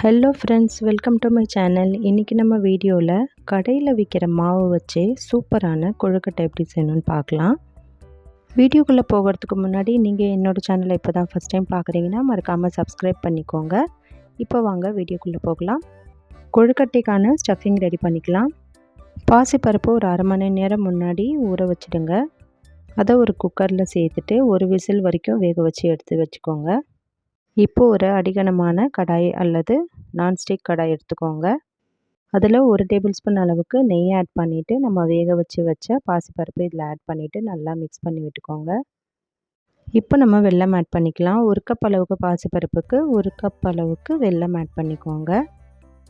Hello friends, welcome to my channel. இன்றைக்கி நம்ம வீடியோவில் கடையில் விற்கிற மாவு வச்சு சூப்பரான கொழுக்கட்டை எப்படி செய்யணும்னு பார்க்கலாம். வீடியோக்குள்ளே போகிறதுக்கு முன்னாடி நீங்கள் என்னோடய சேனலை இப்போ தான் ஃபஸ்ட் டைம் பார்க்குறீங்கன்னா மறக்காமல் சப்ஸ்கிரைப் பண்ணிக்கோங்க. இப்போ வாங்க வீடியோக்குள்ளே போகலாம். கொழுக்கட்டைக்கான ஸ்டஃபிங் ரெடி பண்ணிக்கலாம். பாசிப்பருப்பு ஒரு அரை மணி நேரம் முன்னாடி ஊற வச்சுடுங்க. அதை ஒரு குக்கரில் சேர்த்துட்டு ஒரு விசில் வரைக்கும் வேக வச்சு எடுத்து வச்சுக்கோங்க. இப்போது ஒரு அடிகனமான கடாய் அல்லது நான்ஸ்டிக் கடாய் எடுத்துக்கோங்க. அதில் ஒரு டேபிள் ஸ்பூன் அளவுக்கு நெய் ஆட் பண்ணிவிட்டு நம்ம வேக வச்ச பாசிப்பருப்பு இதில் ஆட் பண்ணிவிட்டு நல்லா மிக்ஸ் பண்ணி விட்டுக்கோங்க. இப்போ நம்ம வெல்லம் ஆட் பண்ணிக்கலாம். 1 கப் அளவுக்கு பாசிப்பருப்புக்கு 1 கப் அளவுக்கு வெல்லம் ஆட் பண்ணிக்கோங்க.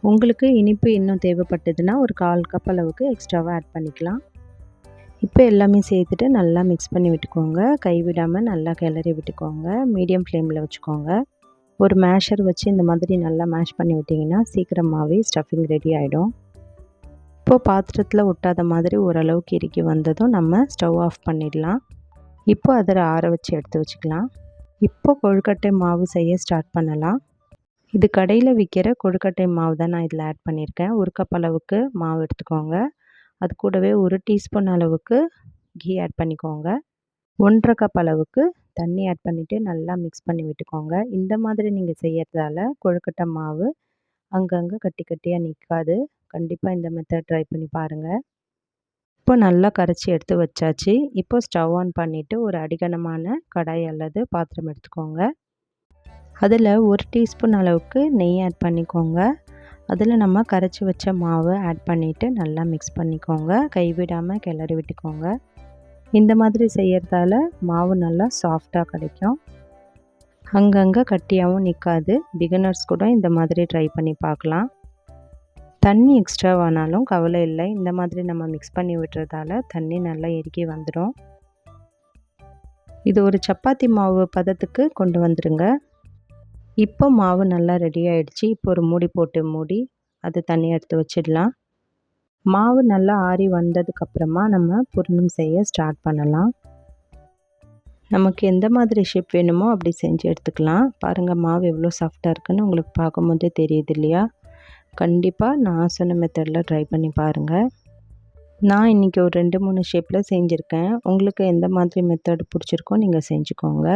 உங்களுக்கு இனிப்பு இன்னும் தேவைப்பட்டதுன்னா ஒரு 1/4 கப் அளவுக்கு எக்ஸ்ட்ராவாக ஆட் பண்ணிக்கலாம். இப்போ எல்லாமே சேர்த்துட்டு நல்லா மிக்ஸ் பண்ணி விட்டுக்கோங்க. கைவிடாமல் நல்லா கிளறி விட்டுக்கோங்க. மீடியம் ஃப்ளேமில் வச்சுக்கோங்க. ஒரு மேஷர் வச்சு இந்த மாதிரி நல்லா மேஷ் பண்ணி விட்டிங்கன்னா சீக்கிரமாகவே ஸ்டஃபிங் ரெடி ஆகிடும். இப்போது பாத்திரத்தில் ஒட்டாத மாதிரி ஓரளவுக்கு இறுக்கி வந்ததும் நம்ம ஸ்டவ் ஆஃப் பண்ணிடலாம். இப்போ அதை ஆற வச்சு எடுத்து வச்சுக்கலாம். இப்போ கொழுக்கட்டை மாவு செய்ய ஸ்டார்ட் பண்ணலாம். இது கடையில் விற்கிற கொழுக்கட்டை மாவு தான் நான் இதில் ஆட் பண்ணியிருக்கேன். 1 கப் அளவுக்கு மாவு எடுத்துக்கோங்க. அது கூடவே 1 டீஸ்பூன் அளவுக்கு கீ ஆட் பண்ணிக்கோங்க. 1/2 கப் அளவுக்கு தண்ணி ஆட் பண்ணிவிட்டு நல்லா மிக்ஸ் பண்ணி விட்டுக்கோங்க. இந்த மாதிரி நீங்கள் செய்யறதால கொழுக்கட்டை மாவு அங்கங்கே கட்டி கட்டியாக நிற்காது. கண்டிப்பாக இந்த மெத்தட் ட்ரை பண்ணி பாருங்கள். இப்போ நல்லா கரைச்சி எடுத்து வச்சாச்சு. இப்போ ஸ்டவ் ஆன் பண்ணிவிட்டு ஒரு அடிகனமான கடாய் அல்லது பாத்திரம் எடுத்துக்கோங்க. அதில் 1 டீஸ்பூன் அளவுக்கு நெய் ஆட் பண்ணிக்கோங்க. அதில் நம்ம கரைச்சி வச்ச மாவு ஆட் பண்ணிவிட்டு நல்லா மிக்ஸ் பண்ணிக்கோங்க. கைவிடாமல் கிளறி விட்டுக்கோங்க. இந்த மாதிரி செய்கிறதால மாவு நல்லா சாஃப்டாக கிடைக்கும். அங்கங்கே கட்டியாகவும் நிற்காது. பிகினர்ஸ் கூட இந்த மாதிரி ட்ரை பண்ணி பார்க்கலாம். தண்ணி எக்ஸ்ட்ராவானாலும் கவலை இல்லை. இந்த மாதிரி நம்ம மிக்ஸ் பண்ணி விட்டுறதால தண்ணி நல்லா இறுக்கி வந்துடும். இது ஒரு சப்பாத்தி மாவு பதத்துக்கு கொண்டு வந்துடுங்க. இப்போ மாவு நல்லா ரெடி ஆகிடுச்சு. இப்போ ஒரு மூடி போட்டு மூடி அது தண்ணியை எடுத்து வச்சிடலாம். மாவு நல்லா ஆறி வந்ததுக்கப்புறமா நம்ம பூரணம் செய்ய ஸ்டார்ட் பண்ணலாம். நமக்கு எந்த மாதிரி ஷேப் வேணுமோ அப்படி செஞ்சு எடுத்துக்கலாம். பாருங்கள் மாவு எவ்வளோ சாஃப்டாக இருக்குன்னு உங்களுக்கு பார்க்கும்போதே தெரியுது இல்லையா? கண்டிப்பாக நான் சொன்ன மெத்தடில் ட்ரை பண்ணி பாருங்கள். நான் இன்றைக்கி ஒரு 2-3 ஷேப்பில் செஞ்சுருக்கேன். உங்களுக்கு எந்த மாதிரி மெத்தட் பிடிச்சிருக்கோ நீங்கள் செஞ்சுக்கோங்க.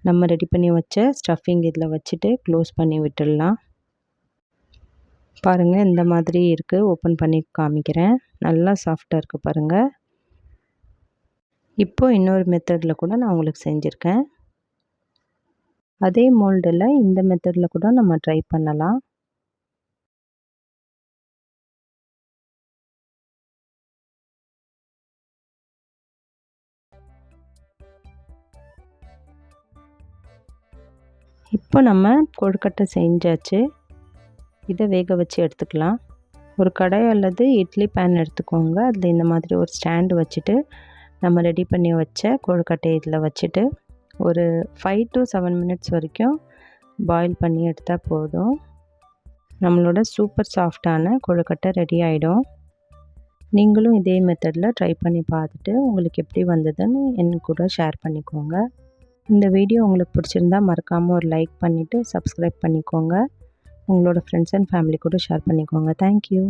நம்ம ரெடி பண்ணி வச்ச ஸ்டஃபிங் இதில் வச்சுட்டு க்ளோஸ் பண்ணி விட்டுடலாம். பாருங்கள் இந்த மாதிரி இருக்குது. ஓப்பன் பண்ணி காமிக்கிறேன். நல்லா சாஃப்டாக இருக்குது பாருங்கள். இப்போ இன்னொரு மெத்தடில் கூட நான் உங்களுக்கு செஞ்சுருக்கேன். அதே மோல்டில் இந்த மெத்தடில் கூட நம்ம ட்ரை பண்ணலாம். இப்போ நம்ம கொழுக்கட்டை செஞ்சாச்சு. இதை வேக வச்சு எடுத்துக்கலாம். ஒரு கடாய் அல்லது இட்லி பேன் எடுத்துக்கோங்க. அதில் இந்த மாதிரி ஒரு ஸ்டாண்டு வச்சுட்டு நம்ம ரெடி பண்ணி வச்ச கொழுக்கட்டை இதில் வச்சுட்டு ஒரு 5 to 7 மினிட்ஸ் வரைக்கும் பாயில் பண்ணி எடுத்தால் போதும். நம்மளோட சூப்பர் சாஃப்டான கொழுக்கட்டை ரெடி ஆகிடும். நீங்களும் இதே மெத்தடில் ட்ரை பண்ணி பார்த்துட்டு உங்களுக்கு எப்படி வந்ததுன்னு என் கூட ஷேர் பண்ணிக்கோங்க. இந்த வீடியோ உங்களுக்கு பிடிச்சிருந்தா மறக்காமல் ஒரு லைக் பண்ணிவிட்டு சப்ஸ்கிரைப் பண்ணிக்கோங்க. உங்களோட ஃப்ரெண்ட்ஸ் அண்ட் ஃபேமிலி கூட ஷேர் பண்ணிக்கோங்க. தேங்க்யூ.